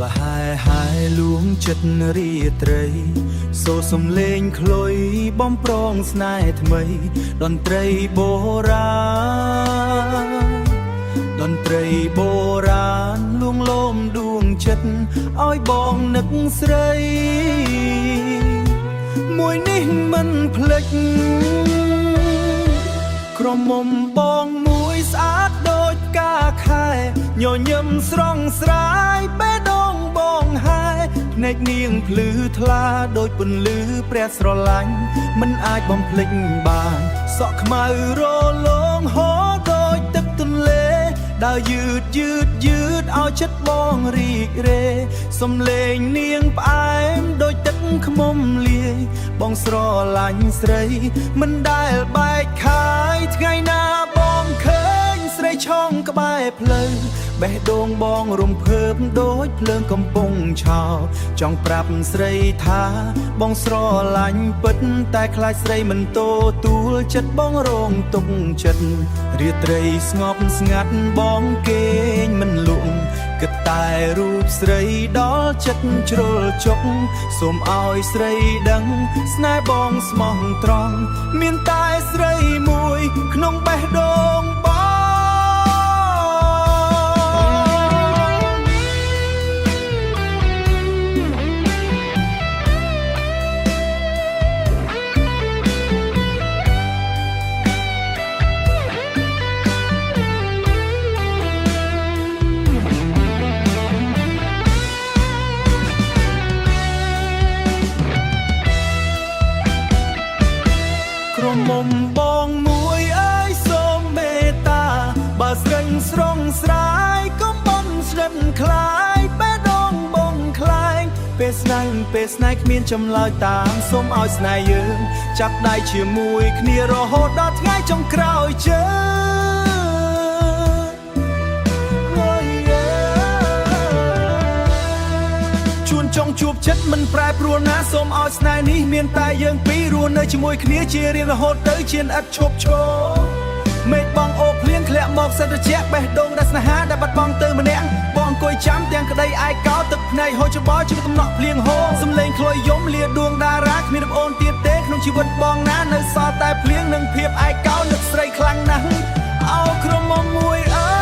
លហែលួងចិត្តរាត្រីសូសំលេងខ្លុយបំប្រងស្នេហ៍ថ្មីតន្ត្រីបុរាណតន្ត្រីបុរាណលួងលោមដួងចិត្តឲ្យបងនឹកស្រីមួយនេះមិនភ្លេចក្រមុំបងមួយស្អាតដូចផ្កាខែញញឹមស្រស់ស្រាយបេះដូងបងហែភ្នែកនាងភ្លឺថ្លាដូចពន្លឺព្រះស្រឡាញ់មិនអាចបំភ្លេចបានសក់ខ្មៅរលោងហូរដូចទឹកទន្លេដើរយឺតឲ្យចិត្តបងរីករាយសំឡេងនាងផ្អែមដូចទឹកខ្មុំលាយបងស្រឡាញ់ស្រីមិនដែលបែកខាយថ្ងៃណាបងឃើញស្រីឆោងក្បែរផ្លូវបេះដូងបងរំភើបដូចភ្លើងកំពុងឆោចង់ប្រាប់ស្រីថាបងស្រឡាញ់ពិតតែខ្លាចស្រីមិនទទួលចិត្តបងរងទុកចិត្តរាត្រីស្ងប់ស្ងាត់បងគេងមិនលក់គិតតែរូបស្រីដល់ចិត្តជ្រុលចុកសូមឲ្យស្រីដឹងស្នេហ៍បងស្មោះត្រង់មានតែស្រីមួយក្នុងបេះដូងមុំបងមួយអើយសូមមេត្តាបើស្រីស្រស់ស្រាយកុំបំស្រិតខ្លាយបេះដូងបងខ្លាយពេលស្នេហ៍គ្មានចម្លើយតាមសូមឲ្យស្នេហ៍យើងចាប់ដៃជាមួយគ្នារហូតដល់ថ្ងៃចុងក្រោយជើចង់ជួបចិត្តមិនប្រែប្រួលណាសូមឲ្យស្នេហ៍នេះមានតែយើងពីររស់នៅជាមួយគ្នាជារៀងរហូតទៅជាឥតឈប់ឈរមេឃបងអូភ្លៀងធ្លាក់មកសិនត្រជាក់បេះដូងដែលស្នេហាដែលបាត់បង់ទៅម្នាក់បងអង្គុយចាំទាំងក្តីឯកោទឹកភ្នែកហូរច្បល់ជាកំណក់ភ្លៀងហូរសំឡេងខ្លុយយំលាដួងតារាគ្មានប្អូនទៀតទេក្នុងជីវិតបងណានៅសល់តែភ្លៀងនិងភាពឯកោនឹកស្រីខ្លាំងណាស់អោក្រមុំមួយអើ